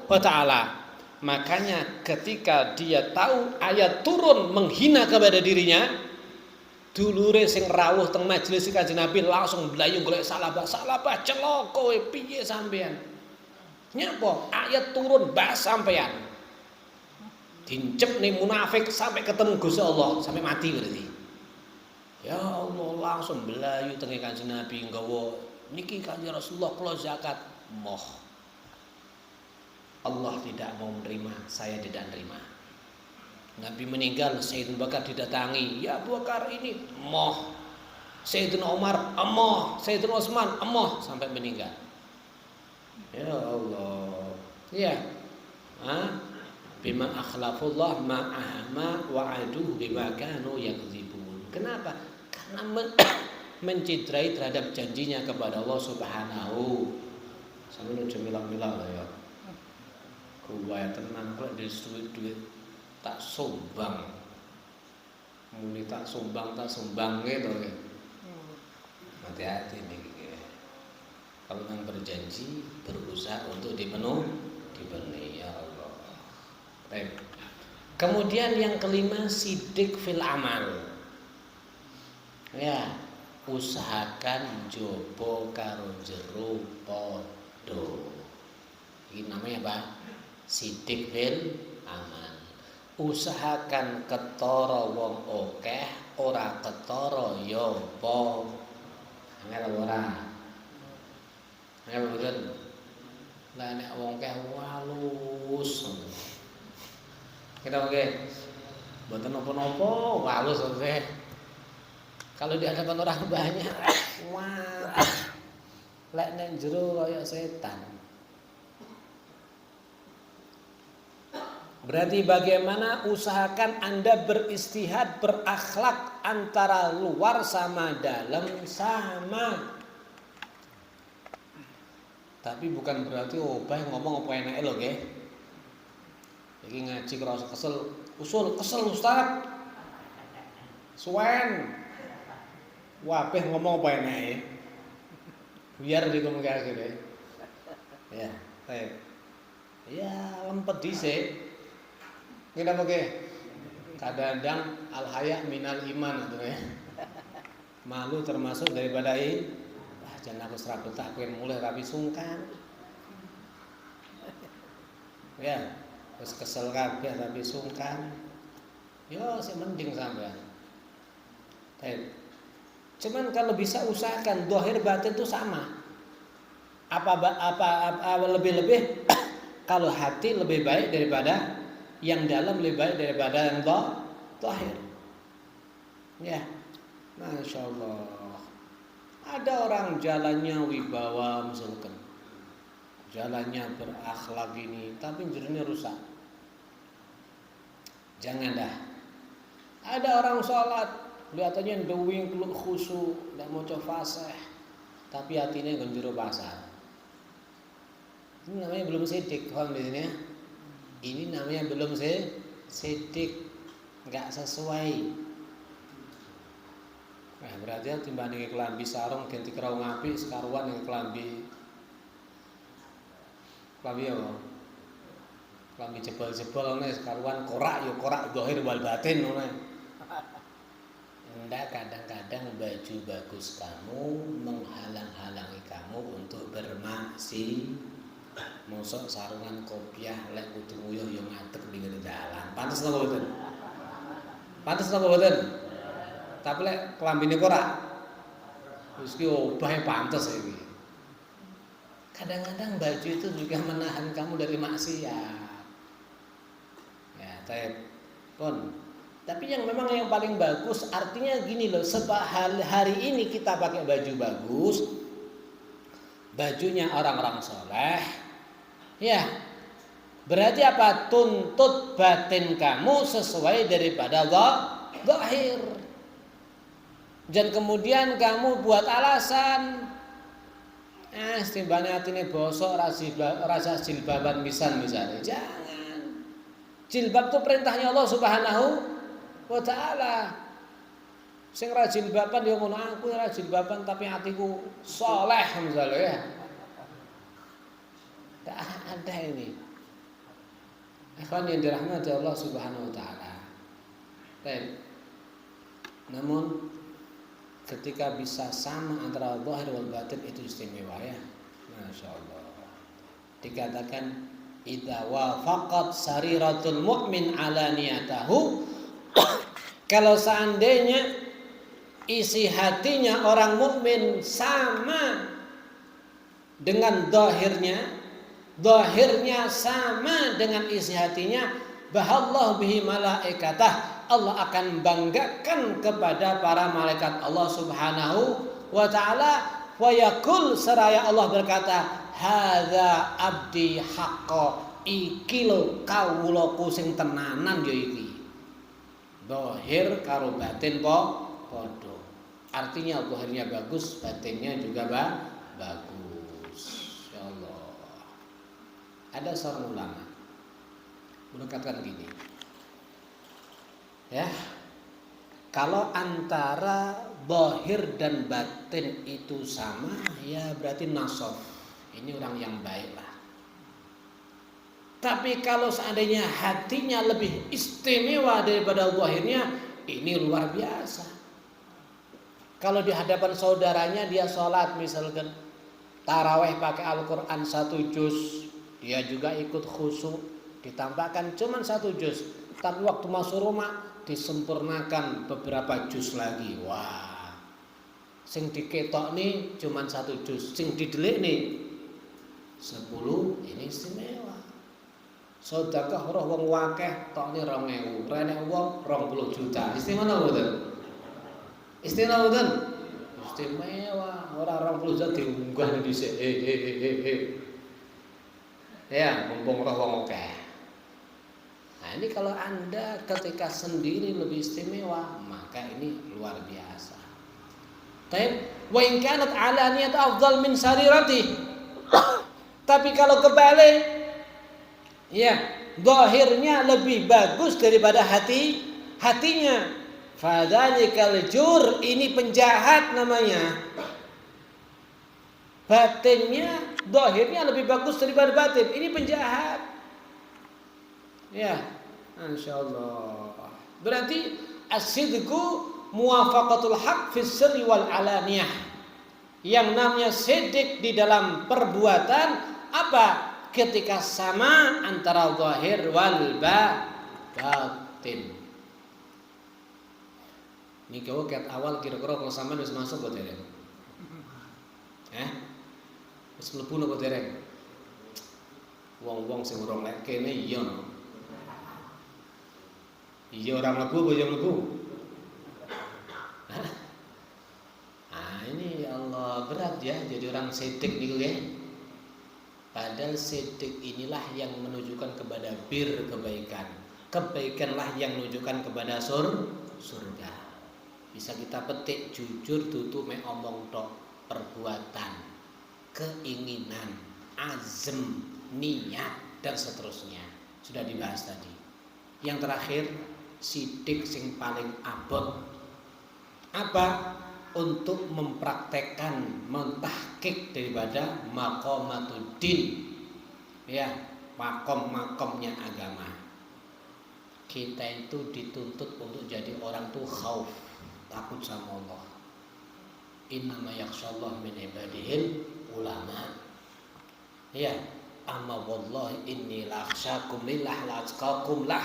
Speaker 1: wa taala. Makanya ketika dia tahu ayat turun menghina kepada dirinya, dulure sing rawuh teng majelis Kanjeng Nabi langsung blayung golek salabah celaka kowe piye sampean. Nyapa ayat turun bahas sampean. Dincep nih munafik sampai ketemu Gusti Allah, sampai mati berarti. Ya Allah langsung belayu teng Kanjeng Nabi nggawa niki Kanjeng Rasulullah kula zakat. Moh. Allah tidak mau menerima, saya tidak menerima. Nabi meninggal, Sayyidina Bakar didatangi, ya Abu Bakar ini moh. Sayyidina Umar emoh, Sayyidina Utsman emoh sampai meninggal. Ya Allah. Ya. Bima akhlafullah ma'ahma wa'adu bima kanu yakdzibun. Kenapa? Karena mencidrai terhadap janjinya kepada Allah Subhanahu. Sampeyan aja milang-milang ya. Kuwi tenan kok duit tak sumbang. Muni tak sumbang gitu ya. Hati-hati nih. Kalau memang berjanji berusaha untuk dipenuhi ya Allah. Baik. Kemudian yang kelima sidik fil amal. Ya, usahakan jopo karo jero padha. Ini namanya apa? Sidik fil amal. Usahakan ketara wong akeh, ora ketara ya apa. Angel ora. Angel mboten. Lah nek wong akeh walus. Kita oke. Mboten napa-napa, walus oke. Kalau di hadapan orang banyak, wah. Lek nek jero kaya setan. Berarti bagaimana usahakan Anda beristihad, berakhlak antara luar sama dalam sama. Tapi bukan berarti obah ngomong apa enake lho nggih. Iki ngaji kerasa kesel, usul kesel Ustaz. Suwen. Wabeh ngomong apa enake. Biar dikomunikasi. Ya, baik. Ya, lempet dhisik. Kenapa ke? Kadang-kadang al-haya minal iman gitu ya. Malu termasuk daripada jangan aku serabut tak pengen mulai tapi sungkan. Ya, terus kesel kabeh tapi sungkan. Yo, sih mending sampean. Cuman kalau bisa usahakan zahir batin itu sama. Apa lebih-lebih kalau hati lebih baik daripada yang dalam, lebih baik daripada yang zahir. Ya, Masya Allah. Ada orang jalannya wibawa misalkan, jalannya berakhlak ini, tapi jadinya rusak. Jangan dah. Ada orang sholat, kelihatannya doing khusyuk, tidak mau fasih, tapi hatinya genjero pasar. Ini namanya belum sidik, paham di sini ya? Ini namanya belum sidik, nggak sesuai. Nah, berarti timbang kelambi sarung ganti keraung apik sekaruan yang kelambi apa? Kelambi jebol-jebol ngene sekaruan korak zahir wal batin ngene. Enggak, kadang-kadang baju bagus kamu menghalang-halangi kamu untuk bermaksiat. Mosok sarungan kopiah lek kudu nguyuh yo ngadeg pinggir dalan. Pantes napa mboten? Pantes napa mboten? Tapi lek klambine korak wis ki obahe pantes iki. Kadang-kadang baju itu juga menahan kamu dari maksiat. Ya, pun. Tapi yang memang yang paling bagus artinya gini loh, hari ini kita pakai baju bagus, bajunya orang-orang soleh. Ya, berarti apa? Tuntut batin kamu sesuai daripada zahir. Dan kemudian kamu buat alasan, timbangnya atine bosok rasa jilbaban pisan misalnya. Jangan. Jilbab itu perintahnya Allah Subhanahu wa taala. Sing ra jilbaban ya ngono, aku ra jilbaban tapi hatiku soleh misalnya ya. Tak ada ini. Ikhwan yang dirahmati Allah Subhanahu wa taala. Baik. Namun ketika bisa sama antara zahir wal batin itu istimewa ya. Masya Allah. Dikatakan idza wafaqat sariratul mu'min ala niyatahu. Kalau seandainya isi hatinya orang mukmin sama dengan zahirnya sama dengan isi hatinya, bahallahu bihi malaikatah, Allah akan banggakan kepada para malaikat Allah Subhanahu wa taala, wa yaqul seraya Allah berkata, hadza abdi haqqo, iki lho kawulaku sing tenanan ya iki. Zahir karo batin padha. Artinya zahirnya bagus, batinnya juga bagus. Insyaallah. Ada seorang ulama menukatkan gini. Ya. Kalau antara zahir dan batin itu sama, ya berarti nasab. Ini orang yang baik lah. Tapi kalau seandainya hatinya lebih istimewa daripada zahirnya, ini luar biasa. Kalau di hadapan saudaranya dia sholat misalkan taraweh pakai Al-Quran 1 juz, dia juga ikut khusyuk, ditambahkan cuma 1 juz. Tapi waktu masuk rumah disempurnakan beberapa juz lagi. Wah, sing diketok nih cuma 1 juz, sing didelik nih 10, ini istimewa. Sedekah roh wong wakeh tokne 2000, rene wong 20 juta. Istimewa mboten? Istimewa mboten? Istimewa, ora 20 juta diunggah dhisik. Ya, mumpung roh wong akeh. ini kalau Anda ketika sendiri lebih istimewa, maka ini luar biasa. Wa in kanat alaniyat afdal min sarirati. Tapi kalau kebalik, ya, zahirnya lebih bagus daripada hatinya. Fadzalikal jur, ini penjahat namanya. Batinnya, zahirnya lebih bagus daripada batin. Ini penjahat. Ya, insyaallah. Berarti as-sidqu muwafaqatul haq fis sirri wal alaniyah. Yang namanya sidq di dalam perbuatan apa? Ketika sama antara zahir wal batin. Ini kau ket awal kira-kira kalau sama wis masuk kok dereng. Wis mlebu napa dereng? Wong-wong sing urung lek kene iya no. Iya ora mlebu apa ya mlebu? Ini ya Allah berat ya jadi orang siddiq niku ya. Padahal siddiq inilah yang menunjukkan kepada bir kebaikan. Kebaikanlah yang menunjukkan kepada surga. Bisa kita petik jujur tutu mek omong tok, perbuatan, keinginan, azm, niat dan seterusnya. Sudah dibahas tadi. Yang terakhir, siddiq sing paling abot apa? Untuk mempraktekkan, mentahqiq daripada maqamatud-din. Ya, makom-makomnya agama. Kita itu dituntut untuk jadi orang tuh khauf, takut sama Allah. Innama yakhshallahu min ibadihil ulama. Ya, amma wallahi inni lakhsyakum lillah la atqakum lah.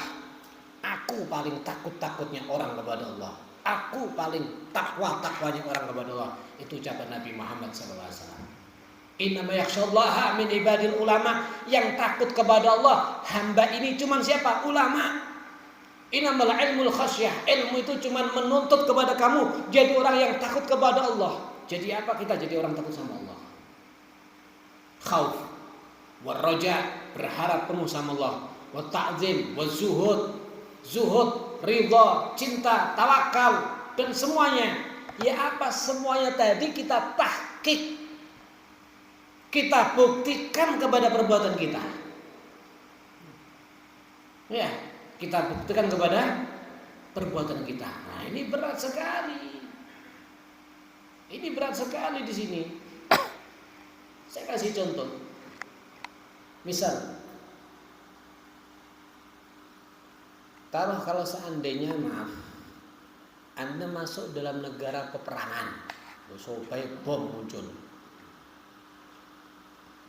Speaker 1: Aku paling takut-takutnya orang kepada Allah. Aku paling takwa-takwanya orang kepada Allah. Itu ucapan Nabi Muhammad SAW. Innama yakhshallaha min ibadil ulama. Yang takut kepada Allah, hamba ini cuma siapa? Ulama. Innamal ilmul khasyah. Ilmu itu cuma menuntut kepada kamu jadi orang yang takut kepada Allah. Jadi apa kita jadi orang takut sama Allah? Khauf wa raja, berharap penuh sama Allah. Wa ta'zim wa zuhud, ridha, cinta, tawakal dan semuanya. Ya apa semuanya tadi kita tahqiq. Kita buktikan kepada perbuatan kita. Ya, kita buktikan kepada perbuatan kita. Nah, ini berat sekali. Ini berat sekali di sini. Saya kasih contoh. Misal, kalau seandainya maaf, Anda masuk dalam negara peperangan, supaya bom muncul,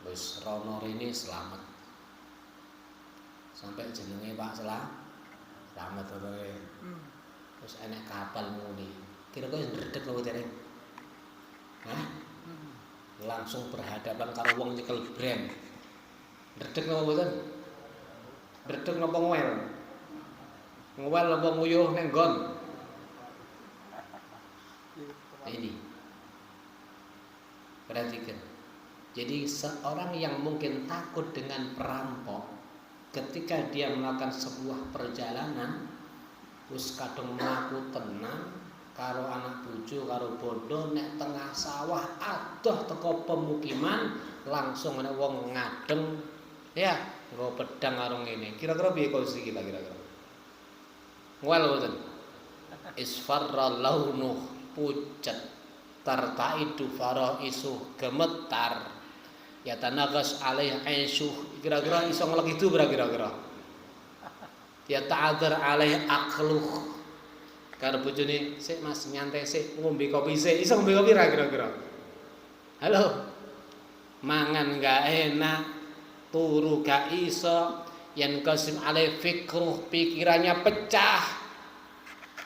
Speaker 1: wis rono ini selamat, sampai jenenge Pak selamat terus enek kapal muni, kira-kira ndredeg lho dereng, langsung berhadapan karo wong nyekel brand, ndredeg napa mboten? Ndredeg napa ngwel? Ngewel apa nguyuh ning nggon. Ini perhatikan. Jadi seorang yang mungkin takut dengan perampok, ketika dia melakukan sebuah perjalanan wis kadung mlaku tenang karo anak bojo karo bondo nek tengah sawah adoh teko pemukiman langsung ana wong ngadeng ya nggo pedang karo ngene. Kira-kira piye kondisi kita kira-kira? Ngwel boten. Isfarra launuh pucet tartaidu farah isuh gemetar ya tanagas alaih aisuh. Kira-kira iso nglegidu kira-kira. Ya ta'adzar alaih aqluh. Karo bojone, "Sik Mas, nyantai sik, ngombe kopi sik." Iso ngombe kopi ra kira-kira? Halo. Mangan enggak enak, turu gak iso, yang qasim alaih fikruh, pikirannya pecah.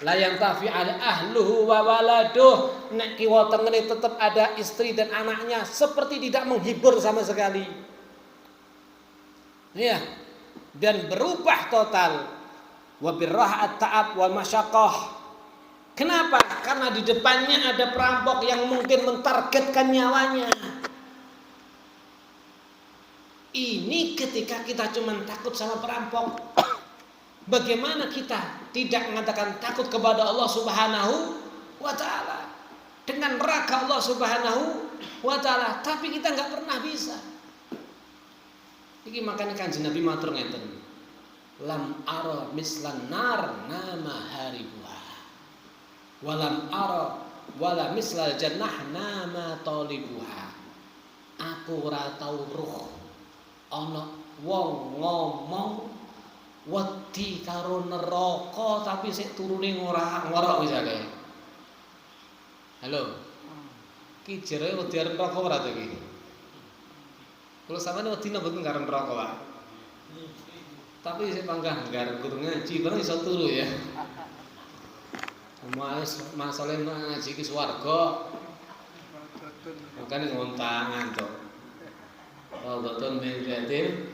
Speaker 1: La yang tafi ala ahluhu wa waladuh, nek kiwa tengene tetap ada istri dan anaknya seperti tidak menghibur sama sekali. Ya, dan berubah total. Wa birra'at ta'ab wal masyaqqah. Kenapa? Karena di depannya ada perampok yang mungkin mentargetkan nyawanya. Ini ketika kita cuma takut sama perampok. Bagaimana kita tidak mengatakan takut kepada Allah Subhanahu wa ta'ala dengan neraka Allah Subhanahu wa ta'ala, tapi kita nggak pernah bisa. Iki makanya Kanjeng Nabi matur ngeten, lam ara mislan nar nama haribuha walam ara wala mislal jannah nama talibuha. Aku ora tau roh ana wong ngomong wedi karo neraka tapi sik turune ngorok misale. Halo. Ki jere wedi karo neraka ora to iki? Kula sampeyan wedi nang mboten karo neraka, Pak. Tapi sik panggah nggar guru ngaji bareng iso turu ya. Masalah ngaji ki swarga. Makane ngontangan to. Oh, betul menjadi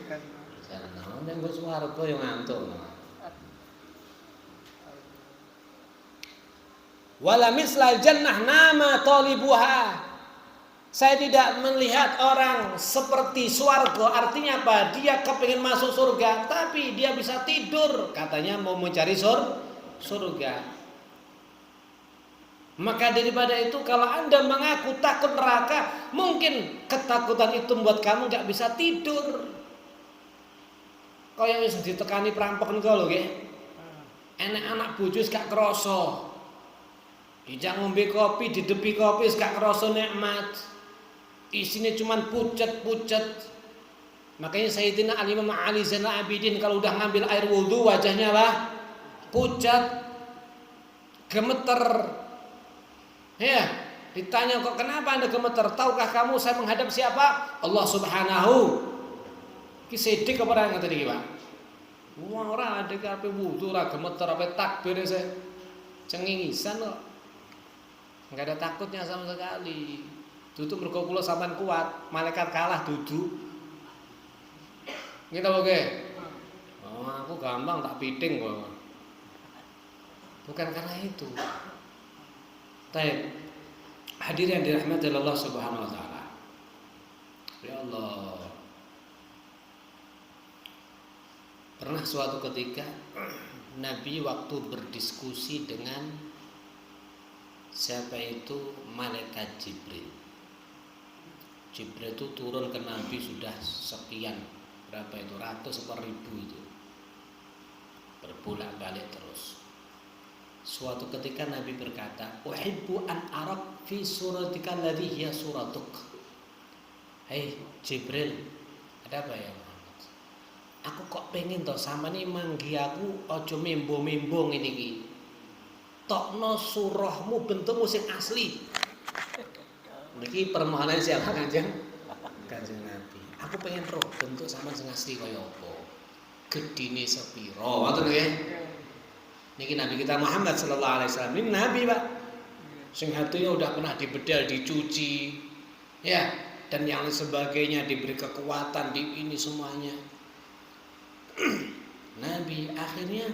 Speaker 1: karena nek wis swarga yo ngantuk. Wala mislal jannah nama talibuha. Saya tidak melihat orang seperti swarga. Artinya apa? Dia kepingin masuk surga, tapi dia bisa tidur. Katanya mau mencari surga. Maka daripada itu, kalau Anda mengaku takut neraka, mungkin ketakutan itu membuat kamu gak bisa tidur. Kau yang bisa ditekani perampok niku lho nggih. Enek anak bojo gak krasa. Dijak ngombe kopi, didepi kopi gak krasa nikmat. Isinya cuman pucet-pucet. Makanya Sayyidina Al-Imam Ali Zainal Abidin kalau udah ngambil air wudu wajahnya lah pucat, gemeter. Ya, ditanya kok kenapa Anda gemeter? Tahukah kamu saya menghadap siapa? Allah Subhanahu. Ki sedik apa ora ngoten iki, Pak? Wong ora ada kabeh wudu ora gemeter apa takbir saya cengingisan kok. Enggak ada takutnya sama sekali. Dudu mergo kula sampean kuat, malaikat kalah dudu. Gitu oke. Oh, aku gampang tak piting kok. Bukan karena itu. Baik. Hadirin yang dirahmati Allah Subhanahu wa taala. Ya Allah. Pernah suatu ketika Nabi waktu berdiskusi dengan siapa itu malaikat Jibril. Jibril itu turun ke Nabi sudah sekian berapa itu ratus atau ribu itu berbolak-balik terus. Suatu ketika Nabi berkata, "Uhibbu an arak fi suratika alladhi hiya suratuk." Hei Jibril, ada apa ya Muhammad? Aku kok pengen toh sampeyan manggi aku aja membo-membo ngene iki. Tokno surahmu bentukmu sing asli. Niki permohonan siapa Kanjeng Nabi. Aku pengen roh bentuk sampean sing asli kaya apa. Gedine sepiro, ngoten nggih. Niki Nabi kita Muhammad sallallahu alaihi wasallam. Ini Nabi, Pak. Sing hatinya udah pernah dibedal, dicuci. Ya, dan yang sebagainya diberi kekuatan di ini semuanya. Nabi akhirnya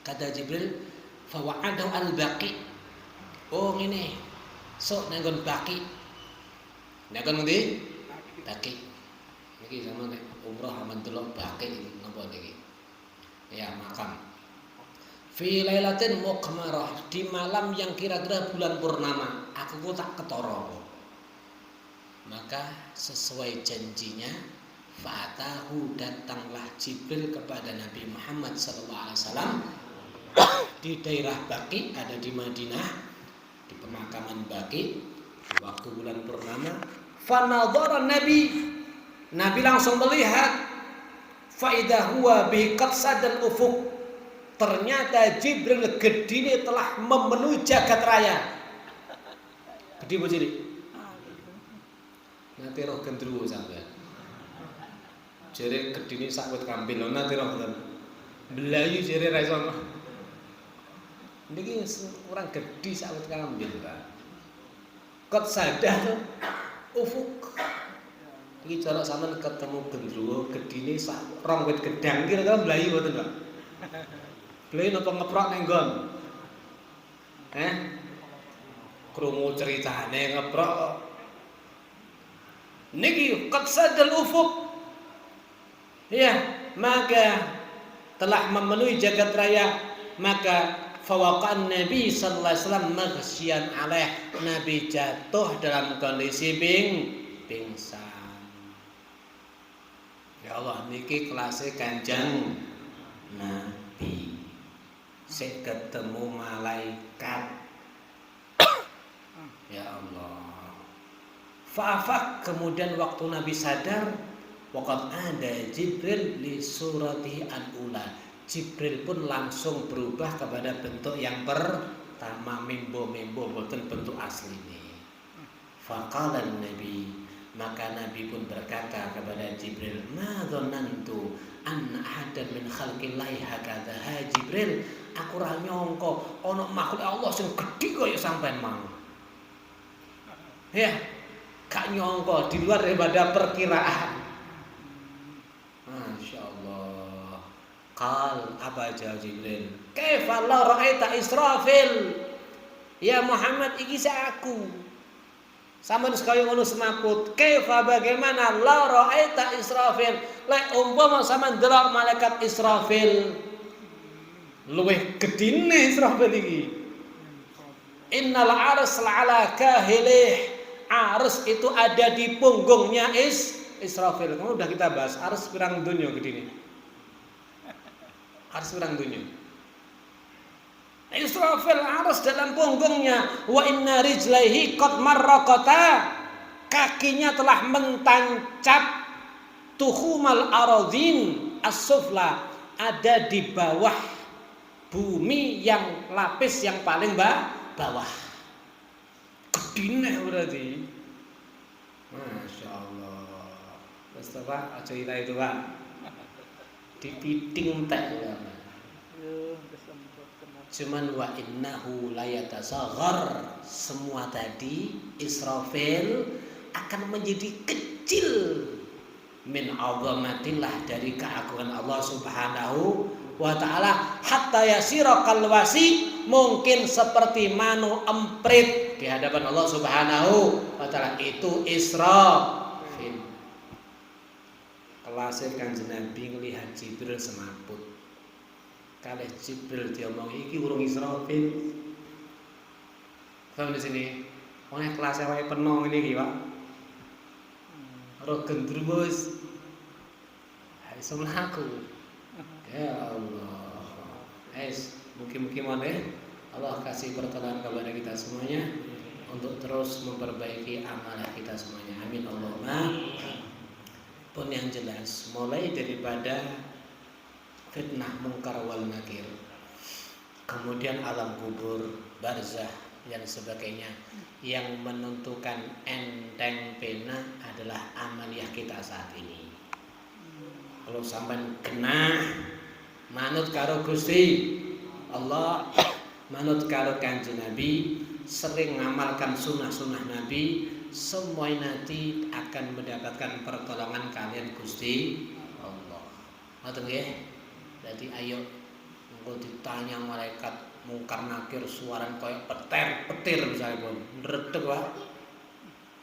Speaker 1: kata Jibril, "Fa wa'adahu al-baqi." Oh, ngene. Sok nanggon baqi. Nanggon ngendi? Baqi. Niki zaman nek umroh aman delok baqi napa niki? Ya, makam. Fi lailatin muqmarah, di malam yang kira-kira bulan purnama, aku kok tak ketara. Maka sesuai janjinya, fatahu datanglah Jibril kepada Nabi Muhammad SAW di daerah Baqi, ada di Madinah, di pemakaman Baqi, waktu bulan purnama. Fanadhara Nabi langsung melihat, fa idza huwa bi qadsadil ufuq. Ternyata Jibril gedine telah memenuhi jagat raya. Gede apa cilik? Nanti roh gendruwo sampean. Jere gedine sak wit kambil, nanti roh ten. Belayu jere ra iso. Niki kurang gedhi sak wit kambil, Pak. Kot sadah ufuk. Iki cara sampean ketemu gendruwo gedine sak rong wit gedang kira-kira belayu mboten, Pak? Beli napa ngeprok ning nggon? Krungu ceritane ngeprok kok. Niki qad sadal ufuq. Ya, maka telah memenuhi jagat raya, maka fawaqan Nabi sallallahu alaihi wasallam maghsyian alaih, Nabi jatuh dalam kondisi pingsan. Ya Allah, niki kelasnya Kanjeng Nabi. Sik ketemu malaikat. Ya Allah. Fa'afak, kemudian waktu Nabi sadar, waqad ada Jibril li surati al-ula. Jibril pun langsung berubah kepada bentuk yang pertama, mimbo boten bentuk aslinya. Faqala Nabi, maka Nabi pun berkata kepada Jibril, ma dzannantu anna ahadan min khalqillahi hakadha. Ha Jibril, aku ra nyangka ana makhluk Allah sing gedhe kaya sampean mau. Ya, gak nyangka, di luar daripada perkiraan. Masya Allah. Qal, apa jawab Jibril? Kaifa la ra'aita Israfil? Ya Muhammad, iki aku. Sama sekali ngono semaput. Kaifa, bagaimana la ra'aita Israfil? Lek umpama sampean ndelok malaikat Israfil, luwih gedine Israfil iki. Innal arsy ala kahilih. Ars itu ada di punggungnya Israfil. Kamu udah kita bahas ars pirang dunya gedine. Ars pirang dunya. Israfil ars dalam punggungnya. Wa inna rijlaihi qad marraqata. Kakinya telah mentancap tuhumal aradhin as-sufla, ada di bawah bumi yang lapis yang paling bawah. Gedine berarti. Masya Allah. Terus Pak, aja itu Pak. Dipiting tak ya. Cuman wa innahu layatasaghar. Semua tadi Israfil akan menjadi kecil min azamatillah, dari keagungan Allah Subhanahu wa ta'ala, hatta yasira kalwasi, mungkin seperti manu emprit di hadapan Allah Subhanahu wa ta'ala. Itu Israfil. Kelasnya Kanjeng Nabi ngelihat Jibril semaput. Kalih Jibril diomong iki urung Israfil. Paham di sini? Wong kelasnya wae penuh ngene iki, Pak. Ora gendruwus. Ha iso mlaku. Ya Allah. Mungkin maneh Allah kasih pertolongan kepada kita semuanya untuk terus memperbaiki amalan kita semuanya. Amin Allahumma. Pun yang jelas, mulai daripada fitnah mungkar wal nakir, kemudian alam kubur, barzah dan sebagainya, yang menentukan enteng pena adalah amaliyah kita saat ini. Kalau sampai kena manut karo Gusti Allah, manut karo Kanjeng Nabi, sering ngamalkan sunnah-sunnah Nabi, semua nanti akan mendapatkan pertolongan kalian Gusti Allah. Ngoten nggih? Jadi ayo engko ditanya malaikat mungkar nakir suaran koyo petir misalnya pun ndredeg wae.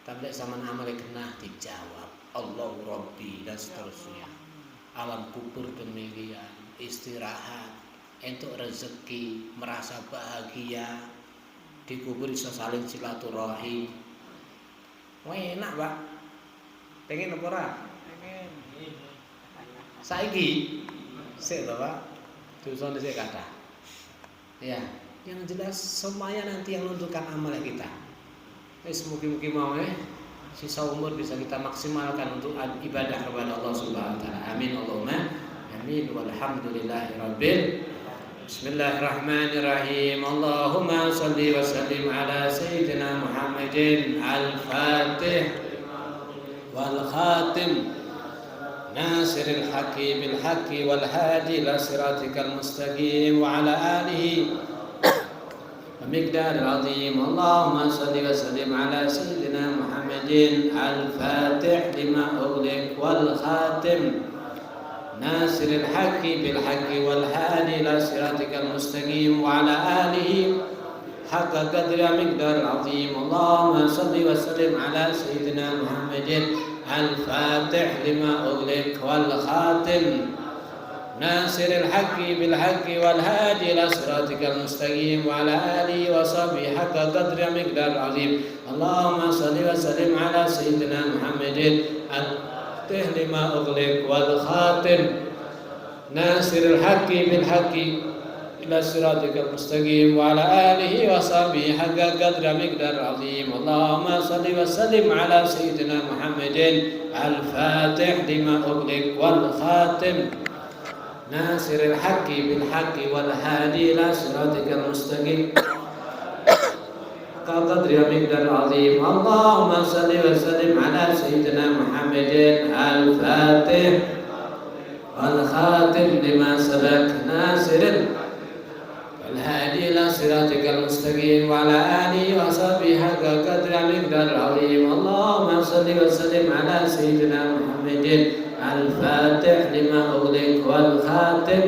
Speaker 1: Tapi zaman amal kena dijawab Allahu Rabbi dan seterusnya. Alam kubur demikian, istirahat, entuk rezeki, merasa bahagia, dikubur bisa saling silaturahim. Wah enak Pak. Pengen apa ora? Pengen. Saiki sik to Pak. Dosane sik kathah. Ya, yang jelas semuanya nanti yang menentukan amal kita. Mugi-mugi mau sisa umur bisa kita maksimalkan untuk ibadah kepada Allah Subhanahu wa taala. Amin Allahumma amin walhamdulillahirabbil. Bismillahirrahmanirrahim. Allahumma shalli wa sallim ala sayyidina Muhammadin al-Fatih wal khatim nasiril haqqi bil haqqi wal hadi ila siratikal mustaqim wa ala alihi بمقدار عظيم. اللهم صل وسلم على سيدنا محمد الفاتح لما أغلق والخاتم ناصر الحق بالحق والهادي إلى صراطك المستقيم وعلى آله حق قدر مقدار عظيم. اللهم صل وسلم على سيدنا محمد الفاتح لما أغلق والخاتم ناصر الحق بالحق والهادي إلى صراطك المستقيم وعلى آله وصحبه حق قدر مقدار العظيم. اللهم صل وسلم على سيدنا محمد الفاتح لما أغلق والخاتم ناصر الحق بالحق إلى صراطك المستقيم وعلى آله وصحبه حق قدر مقدار عظيم. اللهم صل وسلم على سيدنا محمد الفاتح لما أغلق والخاتم ناصر الحق بالحق والهادي إلى صراطك المستقيم قدر مقدار العظيم. اللهم صل وسلم على سيدنا محمد الفاتح والخاتم لما سبق ناصر الهادي إلى صراطك المستقيم وعلى آله وصحبه حق قدر مقدار العظيم. اللهم صل وسلم على سيدنا محمد الفاتح لما أغلق والخاتم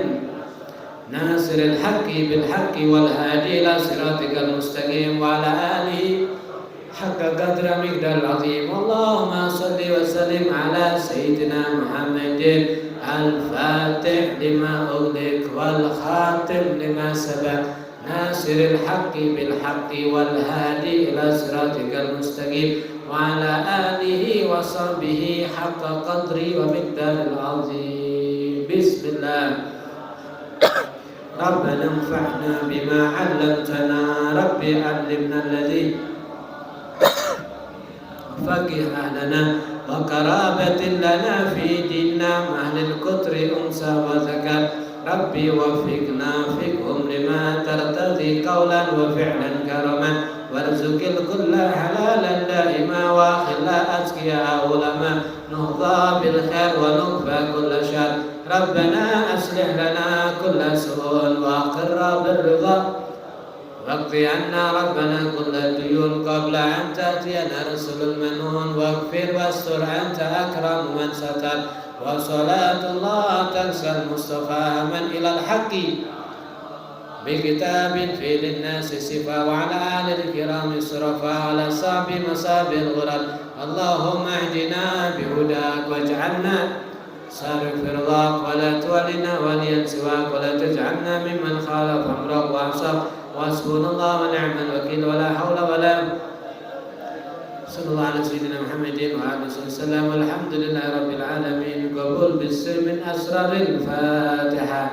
Speaker 1: ناصر الحق بالحق والهادي إلى صراطك المستقيم وعلى آله حق قدر مقدار العظيم. اللهم صل وسلم على سيدنا محمد الفاتح لما أغلق والخاتم لما سبق ناصر الحق بالحق والهادي إلى صراطك المستقيم وعلى آله وصحبه حق قدره ومقدار العظيم. بسم الله. ربنا انفعنا بما علمتنا رب علمنا الذي فقه أهلنا وقرابة لنا في ديننا أهل الكتر أنثى وذكر ربي وفقنا فيكم لما ترتضي قولا وفعلا كرما وارزق الكل حلالا دائما واخلا أزكياء علماء نهضى بالخير ونكفى كل شر. ربنا أصلح لنا كل سوء وأقر بالرضا واقضي عنا ربنا كل الديون قبل أن تأتينا رسل المنون واغفر واستر أنت أكرم من ستر. وصلاة الله تنسى المصطفى من إلى الحق بكتاب في للناس صفا وعلى آل الكرام صرفا على صعب مصاب الغرر. اللهم اهدنا بهداك واجعلنا صارف رضاك ولا تولنا وليا سواك ولا تجعلنا ممن خالف أمرك وعصاك. وحسبنا الله ونعم الوكيل ولا حول ولا صلى الله على سيدنا محمد وعلى آله وسلم والحمد لله رب العالمين. قبول بالسر من أسرار الفاتحة.